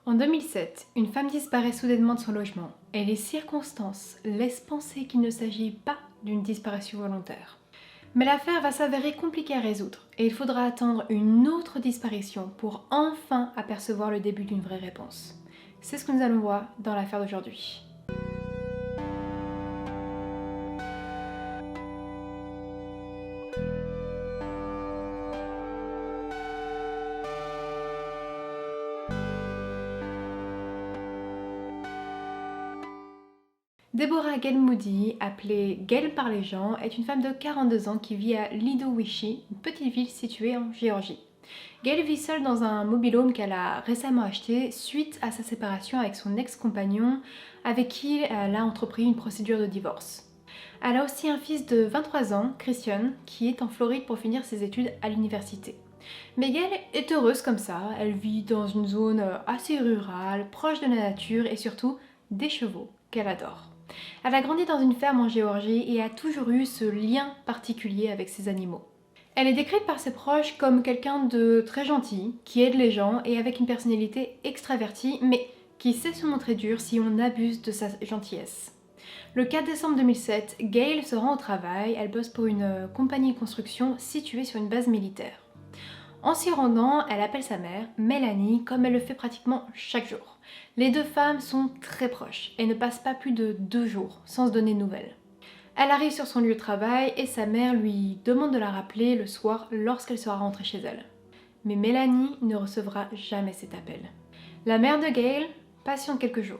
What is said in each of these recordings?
En 2007, une femme disparaît soudainement de son logement et les circonstances laissent penser qu'il ne s'agit pas d'une disparition volontaire. Mais l'affaire va s'avérer compliquée à résoudre et il faudra attendre une autre disparition pour enfin apercevoir le début d'une vraie réponse. C'est ce que nous allons voir dans l'affaire d'aujourd'hui. Deborah Gail Moody, appelée Gail par les gens, est une femme de 42 ans qui vit à Lidowishi, une petite ville située en Géorgie. Gail vit seule dans un mobil-home qu'elle a récemment acheté suite à sa séparation avec son ex-compagnon avec qui elle a entrepris une procédure de divorce. Elle a aussi un fils de 23 ans, Christian, qui est en Floride pour finir ses études à l'université. Mais Gail est heureuse comme ça, elle vit dans une zone assez rurale, proche de la nature et surtout des chevaux qu'elle adore. Elle a grandi dans une ferme en Géorgie et a toujours eu ce lien particulier avec ses animaux. Elle est décrite par ses proches comme quelqu'un de très gentil, qui aide les gens et avec une personnalité extravertie, mais qui sait se montrer dur si on abuse de sa gentillesse. Le 4 décembre 2007, Gail se rend au travail, elle bosse pour une compagnie de construction située sur une base militaire. En s'y rendant, elle appelle sa mère, Mélanie, comme elle le fait pratiquement chaque jour. Les deux femmes sont très proches et ne passent pas plus de 2 jours sans se donner de nouvelles. Elle arrive sur son lieu de travail et sa mère lui demande de la rappeler le soir lorsqu'elle sera rentrée chez elle. Mais Mélanie ne recevra jamais cet appel. La mère de Gail patiente quelques jours.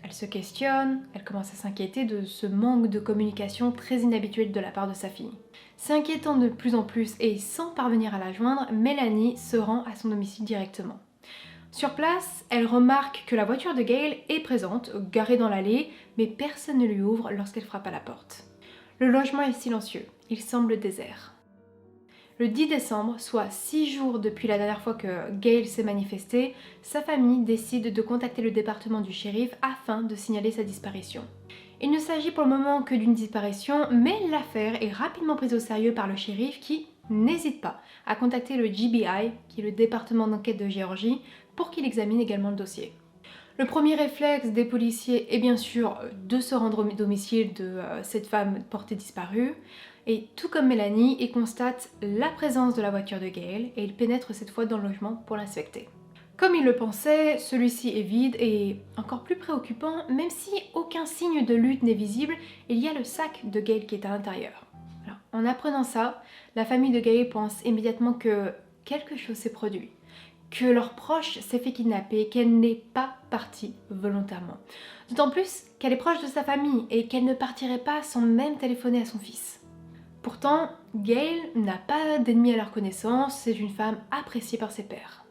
Elle se questionne, elle commence à s'inquiéter de ce manque de communication très inhabituel de la part de sa fille. S'inquiétant de plus en plus et sans parvenir à la joindre, Mélanie se rend à son domicile directement. Sur place, elle remarque que la voiture de Gail est présente, garée dans l'allée, mais personne ne lui ouvre lorsqu'elle frappe à la porte. Le logement est silencieux, il semble désert. Le 10 décembre, soit 6 jours depuis la dernière fois que Gail s'est manifestée, sa famille décide de contacter le département du shérif afin de signaler sa disparition. Il ne s'agit pour le moment que d'une disparition, mais l'affaire est rapidement prise au sérieux par le shérif qui n'hésite pas à contacter le GBI, qui est le département d'enquête de Géorgie, pour qu'il examine également le dossier. Le premier réflexe des policiers est bien sûr de se rendre au domicile de cette femme portée disparue, et tout comme Mélanie, ils constatent la présence de la voiture de Gail et ils pénètrent cette fois dans le logement pour l'inspecter. Comme ils le pensaient, celui-ci est vide et encore plus préoccupant, même si aucun signe de lutte n'est visible, il y a le sac de Gail qui est à l'intérieur. Alors, en apprenant ça, la famille de Gail pense immédiatement que quelque chose s'est produit, que leur proche s'est fait kidnapper, qu'elle n'est pas partie volontairement. D'autant plus qu'elle est proche de sa famille et qu'elle ne partirait pas sans même téléphoner à son fils. Pourtant, Gail n'a pas d'ennemis à leur connaissance, c'est une femme appréciée par ses pairs.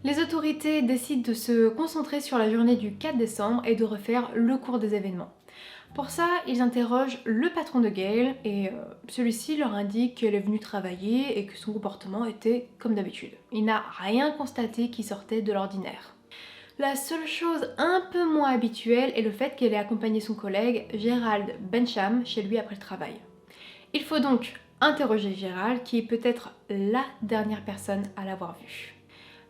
Les autorités décident de se concentrer sur la journée du 4 décembre et de refaire le cours des événements. Pour ça, ils interrogent le patron de Gail et celui-ci leur indique qu'elle est venue travailler et que son comportement était comme d'habitude. Il n'a rien constaté qui sortait de l'ordinaire. La seule chose un peu moins habituelle est le fait qu'elle ait accompagné son collègue Gérald Bencham chez lui après le travail. Il faut donc interroger Gérald qui est peut-être la dernière personne à l'avoir vue.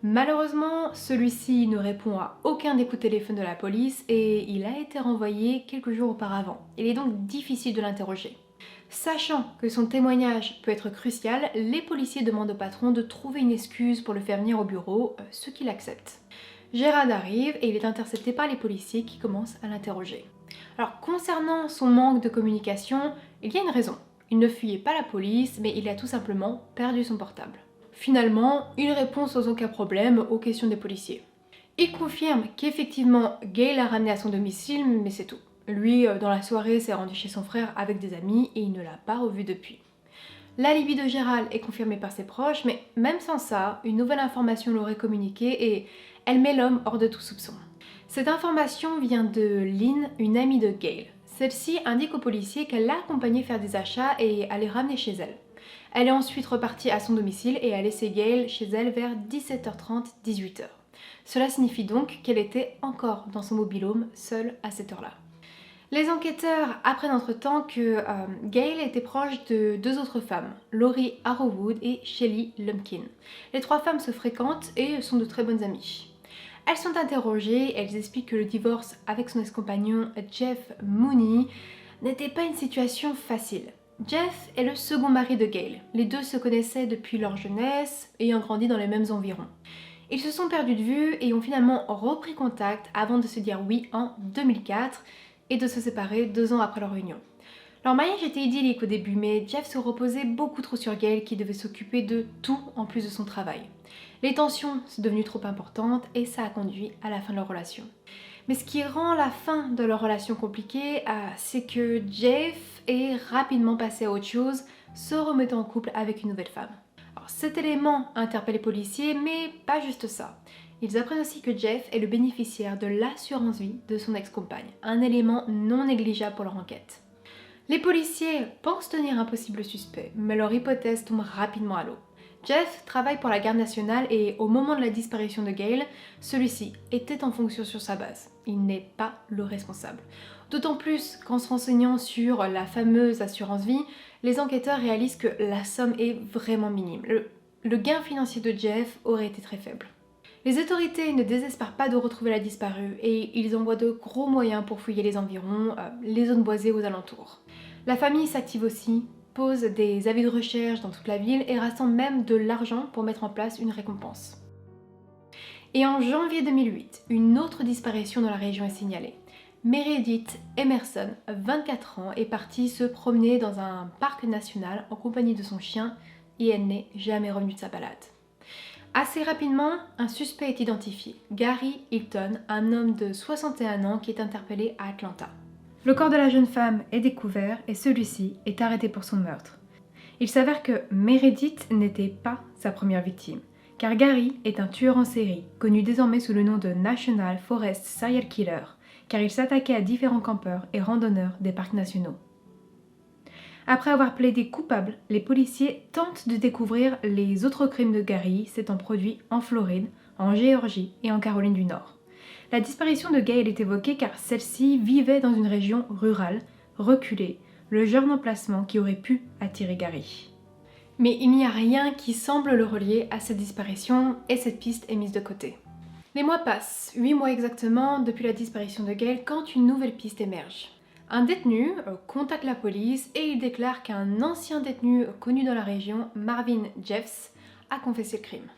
Malheureusement, celui-ci ne répond à aucun des coups de téléphone de la police et il a été renvoyé quelques jours auparavant. Il est donc difficile de l'interroger. Sachant que son témoignage peut être crucial, les policiers demandent au patron de trouver une excuse pour le faire venir au bureau, ce qu'il accepte. Gérard arrive et il est intercepté par les policiers qui commencent à l'interroger. Alors concernant son manque de communication, il y a une raison. Il ne fuyait pas la police, mais il a tout simplement perdu son portable. Finalement, il répond sans aucun problème aux questions des policiers. Il confirme qu'effectivement Gail l'a ramené à son domicile, mais c'est tout. Lui, dans la soirée, s'est rendu chez son frère avec des amis et il ne l'a pas revu depuis. L'alibi de Gérald est confirmé par ses proches, mais même sans ça, une nouvelle information l'aurait communiquée et elle met l'homme hors de tout soupçon. Cette information vient de Lynn, une amie de Gail. Celle-ci indique aux policiers qu'elle l'a accompagnée faire des achats et à les ramener chez elle. Elle est ensuite repartie à son domicile et a laissé Gail chez elle vers 17h30-18h. Cela signifie donc qu'elle était encore dans son mobil-home, seule à cette heure-là. Les enquêteurs apprennent entre-temps que Gail était proche de 2 autres femmes, Laurie Arrowwood et Shelley Lumpkin. Les 3 femmes se fréquentent et sont de très bonnes amies. Elles sont interrogées, elles expliquent que le divorce avec son ex-compagnon Jeff Mooney n'était pas une situation facile. Jeff est le second mari de Gail. Les deux se connaissaient depuis leur jeunesse, ayant grandi dans les mêmes environs. Ils se sont perdus de vue et ont finalement repris contact avant de se dire oui en 2004 et de se séparer 2 ans après leur réunion. Leur mariage était idyllique au début, mais Jeff se reposait beaucoup trop sur Gail qui devait s'occuper de tout en plus de son travail. Les tensions sont devenues trop importantes et ça a conduit à la fin de leur relation. Mais ce qui rend la fin de leur relation compliquée, c'est que Jeff est rapidement passé à autre chose, se remettant en couple avec une nouvelle femme. Alors, cet élément interpelle les policiers, mais pas juste ça. Ils apprennent aussi que Jeff est le bénéficiaire de l'assurance vie de son ex-compagne, un élément non négligeable pour leur enquête. Les policiers pensent tenir un possible suspect, mais leur hypothèse tombe rapidement à l'eau. Jeff travaille pour la garde nationale et au moment de la disparition de Gail, celui-ci était en fonction sur sa base. Il n'est pas le responsable. D'autant plus qu'en se renseignant sur la fameuse assurance vie, les enquêteurs réalisent que la somme est vraiment minime. Le gain financier de Jeff aurait été très faible. Les autorités ne désespèrent pas de retrouver la disparue et ils envoient de gros moyens pour fouiller les environs, les zones boisées aux alentours. La famille s'active aussi, pose des avis de recherche dans toute la ville et rassemble même de l'argent pour mettre en place une récompense. Et en janvier 2008, une autre disparition dans la région est signalée. Meredith Emerson, 24 ans, est partie se promener dans un parc national en compagnie de son chien et elle n'est jamais revenue de sa balade. Assez rapidement, un suspect est identifié, Gary Hilton, un homme de 61 ans qui est interpellé à Atlanta. Le corps de la jeune femme est découvert et celui-ci est arrêté pour son meurtre. Il s'avère que Meredith n'était pas sa première victime, car Gary est un tueur en série, connu désormais sous le nom de National Forest Serial Killer, car il s'attaquait à différents campeurs et randonneurs des parcs nationaux. Après avoir plaidé coupable, les policiers tentent de découvrir les autres crimes de Gary s'étant produits en Floride, en Géorgie et en Caroline du Nord. La disparition de Gail est évoquée car celle-ci vivait dans une région rurale, reculée, le genre d'emplacement qui aurait pu attirer Gary. Mais il n'y a rien qui semble le relier à cette disparition et cette piste est mise de côté. Les mois passent, 8 mois exactement depuis la disparition de Gail quand une nouvelle piste émerge. Un détenu contacte la police et il déclare qu'un ancien détenu connu dans la région, Marvin Jeffs, a confessé le crime.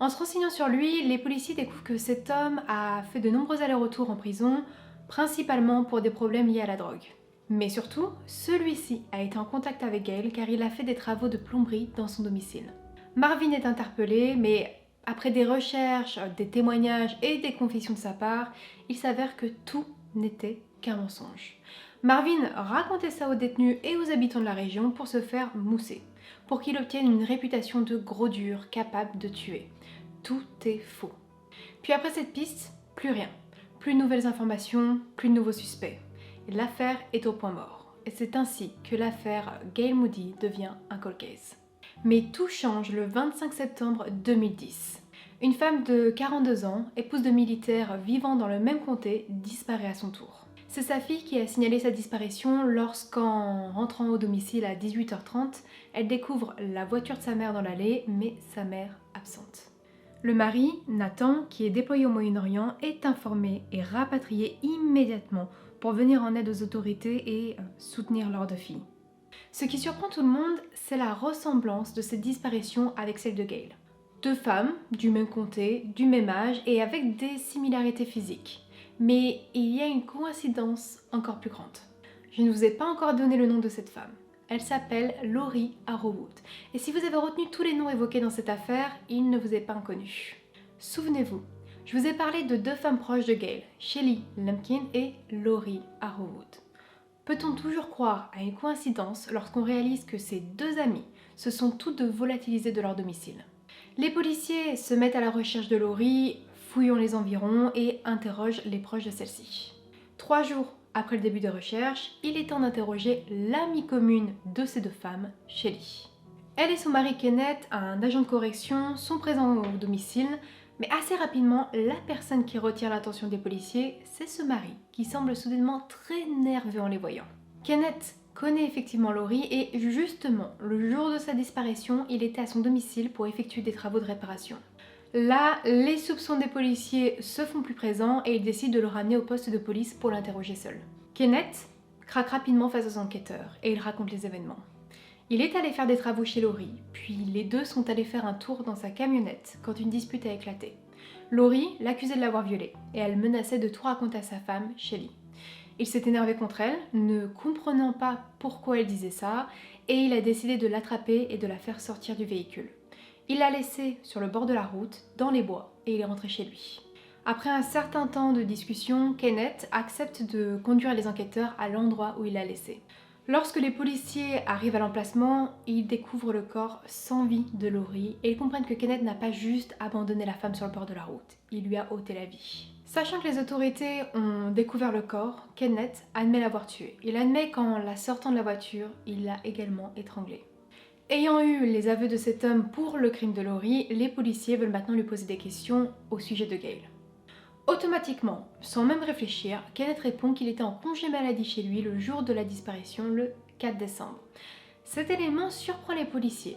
En se renseignant sur lui, les policiers découvrent que cet homme a fait de nombreux allers-retours en prison, principalement pour des problèmes liés à la drogue. Mais surtout, celui-ci a été en contact avec Gail car il a fait des travaux de plomberie dans son domicile. Marvin est interpellé, mais après des recherches, des témoignages et des confessions de sa part, il s'avère que tout n'était qu'un mensonge. Marvin racontait ça aux détenus et aux habitants de la région pour se faire mousser, pour qu'il obtienne une réputation de gros dur capable de tuer. Tout est faux. Puis après cette piste, plus rien. Plus de nouvelles informations, plus de nouveaux suspects. Et l'affaire est au point mort. Et c'est ainsi que l'affaire Gail Moody devient un cold case. Mais tout change le 25 septembre 2010. Une femme de 42 ans, épouse de militaire vivant dans le même comté, disparaît à son tour. C'est sa fille qui a signalé sa disparition lorsqu'en rentrant au domicile à 18h30, elle découvre la voiture de sa mère dans l'allée, mais sa mère absente. Le mari, Nathan, qui est déployé au Moyen-Orient, est informé et rapatrié immédiatement pour venir en aide aux autorités et soutenir leur deux filles. Ce qui surprend tout le monde, c'est la ressemblance de cette disparition avec celle de Gail. 2 femmes, du même comté, du même âge et avec des similarités physiques. Mais il y a une coïncidence encore plus grande. Je ne vous ai pas encore donné le nom de cette femme. Elle s'appelle Lori Arrowwood. Et si vous avez retenu tous les noms évoqués dans cette affaire, il ne vous est pas inconnu. Souvenez-vous, je vous ai parlé de 2 femmes proches de Gail, Shelly Lumpkin et Lori Arrowwood. Peut-on toujours croire à une coïncidence lorsqu'on réalise que ces 2 amies se sont toutes volatilisées de leur domicile? Les policiers se mettent à la recherche de Lori, fouillent les environs et interrogent les proches de celle-ci. 3 jours après le début des recherches, il est temps d'interroger l'amie commune de ces 2 femmes, Shelly. Elle et son mari Kenneth, un agent de correction, sont présents au domicile, mais assez rapidement, la personne qui retient l'attention des policiers, c'est ce mari, qui semble soudainement très nerveux en les voyant. Kenneth connaît effectivement Lori et justement, le jour de sa disparition, il était à son domicile pour effectuer des travaux de réparation. Là, les soupçons des policiers se font plus présents et ils décident de le ramener au poste de police pour l'interroger seul. Kenneth craque rapidement face aux enquêteurs et il raconte les événements. Il est allé faire des travaux chez Laurie, puis les deux sont allés faire un tour dans sa camionnette quand une dispute a éclaté. Laurie l'accusait de l'avoir violée et elle menaçait de tout raconter à sa femme, Shelly. Il s'est énervé contre elle, ne comprenant pas pourquoi elle disait ça, et il a décidé de l'attraper et de la faire sortir du véhicule. Il l'a laissée sur le bord de la route, dans les bois, et il est rentré chez lui. Après un certain temps de discussion, Kenneth accepte de conduire les enquêteurs à l'endroit où il l'a laissée. Lorsque les policiers arrivent à l'emplacement, ils découvrent le corps sans vie de Laurie et ils comprennent que Kenneth n'a pas juste abandonné la femme sur le bord de la route, il lui a ôté la vie. Sachant que les autorités ont découvert le corps, Kenneth admet l'avoir tué. Il admet qu'en la sortant de la voiture, il l'a également étranglée. Ayant eu les aveux de cet homme pour le crime de Laurie, les policiers veulent maintenant lui poser des questions au sujet de Gail. Automatiquement, sans même réfléchir, Kenneth répond qu'il était en congé maladie chez lui le jour de la disparition, le 4 décembre. Cet élément surprend les policiers.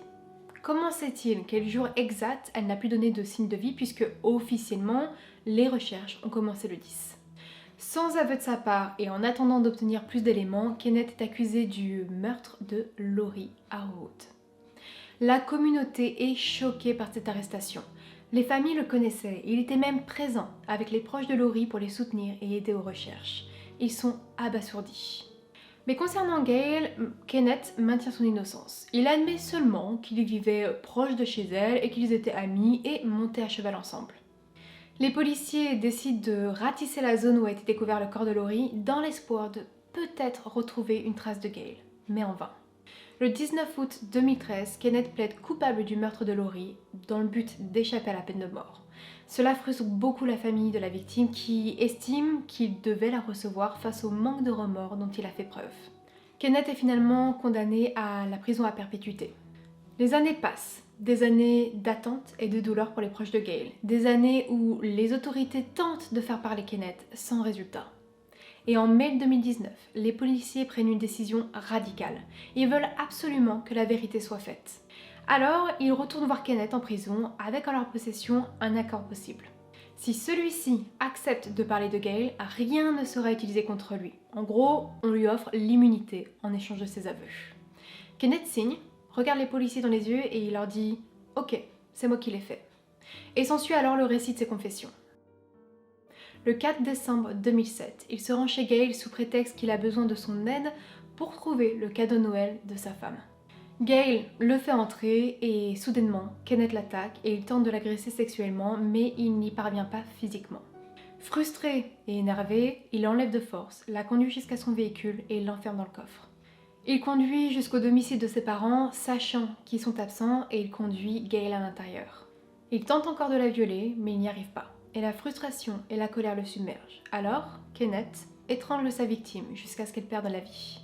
Comment sait-il quel jour exact elle n'a plus donné de signe de vie puisque officiellement, les recherches ont commencé le 10. Sans aveu de sa part et en attendant d'obtenir plus d'éléments, Kenneth est accusé du meurtre de Laurie Harwood. La communauté est choquée par cette arrestation. Les familles le connaissaient, il était même présent avec les proches de Laurie pour les soutenir et aider aux recherches. Ils sont abasourdis. Mais concernant Gail, Kenneth maintient son innocence. Il admet seulement qu'il vivait proche de chez elle et qu'ils étaient amis et montaient à cheval ensemble. Les policiers décident de ratisser la zone où a été découvert le corps de Laurie dans l'espoir de peut-être retrouver une trace de Gail, mais en vain. Le 19 août 2013, Kenneth plaide coupable du meurtre de Laurie dans le but d'échapper à la peine de mort. Cela frustre beaucoup la famille de la victime qui estime qu'il devait la recevoir face au manque de remords dont il a fait preuve. Kenneth est finalement condamné à la prison à perpétuité. Les années passent, des années d'attente et de douleur pour les proches de Gail, des années où les autorités tentent de faire parler Kenneth sans résultat. Et en mai 2019, les policiers prennent une décision radicale. Ils veulent absolument que la vérité soit faite. Alors, ils retournent voir Kenneth en prison avec en leur possession un accord possible. Si celui-ci accepte de parler de Gail, rien ne sera utilisé contre lui. En gros, on lui offre l'immunité en échange de ses aveux. Kenneth signe, regarde les policiers dans les yeux et il leur dit « Ok, c'est moi qui l'ai fait ». Et s'ensuit alors le récit de ses confessions. Le 4 décembre 2007, il se rend chez Gail sous prétexte qu'il a besoin de son aide pour trouver le cadeau de Noël de sa femme. Gail le fait entrer et soudainement, Kenneth l'attaque et il tente de l'agresser sexuellement mais il n'y parvient pas physiquement. Frustré et énervé, il l'enlève de force, la conduit jusqu'à son véhicule et l'enferme dans le coffre. Il conduit jusqu'au domicile de ses parents, sachant qu'ils sont absents et il conduit Gail à l'intérieur. Il tente encore de la violer mais il n'y arrive pas. Et la frustration et la colère le submergent. Alors, Kenneth étrangle sa victime jusqu'à ce qu'elle perde la vie.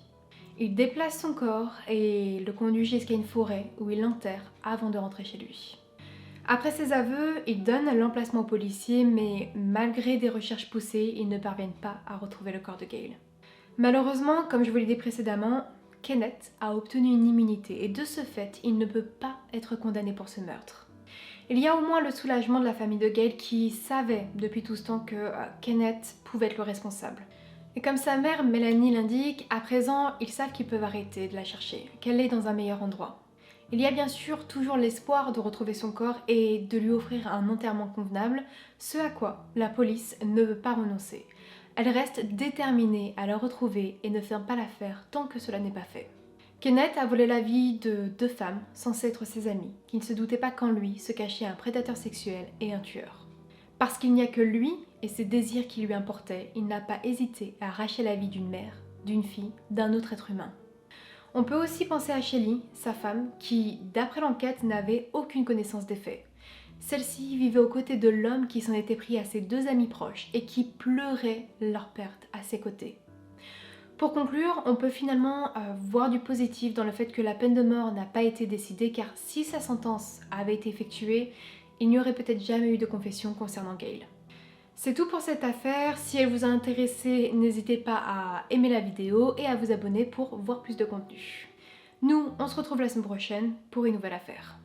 Il déplace son corps et le conduit jusqu'à une forêt où il l'enterre avant de rentrer chez lui. Après ses aveux, il donne l'emplacement aux policiers, mais malgré des recherches poussées, ils ne parviennent pas à retrouver le corps de Gail. Malheureusement, comme je vous l'ai dit précédemment, Kenneth a obtenu une immunité et de ce fait, il ne peut pas être condamné pour ce meurtre. Il y a au moins le soulagement de la famille de Gail qui savait depuis tout ce temps que Kenneth pouvait être le responsable. Et comme sa mère, Mélanie, l'indique, à présent, ils savent qu'ils peuvent arrêter de la chercher, qu'elle est dans un meilleur endroit. Il y a bien sûr toujours l'espoir de retrouver son corps et de lui offrir un enterrement convenable, ce à quoi la police ne veut pas renoncer. Elle reste déterminée à le retrouver et ne ferme pas l'affaire tant que cela n'est pas fait. Kenneth a volé la vie de 2 femmes censées être ses amies, qui ne se doutaient pas qu'en lui se cachait un prédateur sexuel et un tueur. Parce qu'il n'y a que lui et ses désirs qui lui importaient, il n'a pas hésité à arracher la vie d'une mère, d'une fille, d'un autre être humain. On peut aussi penser à Shelly, sa femme, qui, d'après l'enquête, n'avait aucune connaissance des faits. Celle-ci vivait aux côtés de l'homme qui s'en était pris à ses 2 amis proches et qui pleurait leur perte à ses côtés. Pour conclure, on peut finalement voir du positif dans le fait que la peine de mort n'a pas été décidée car si sa sentence avait été effectuée, il n'y aurait peut-être jamais eu de confession concernant Gail. C'est tout pour cette affaire, si elle vous a intéressé, n'hésitez pas à aimer la vidéo et à vous abonner pour voir plus de contenu. Nous, on se retrouve la semaine prochaine pour une nouvelle affaire.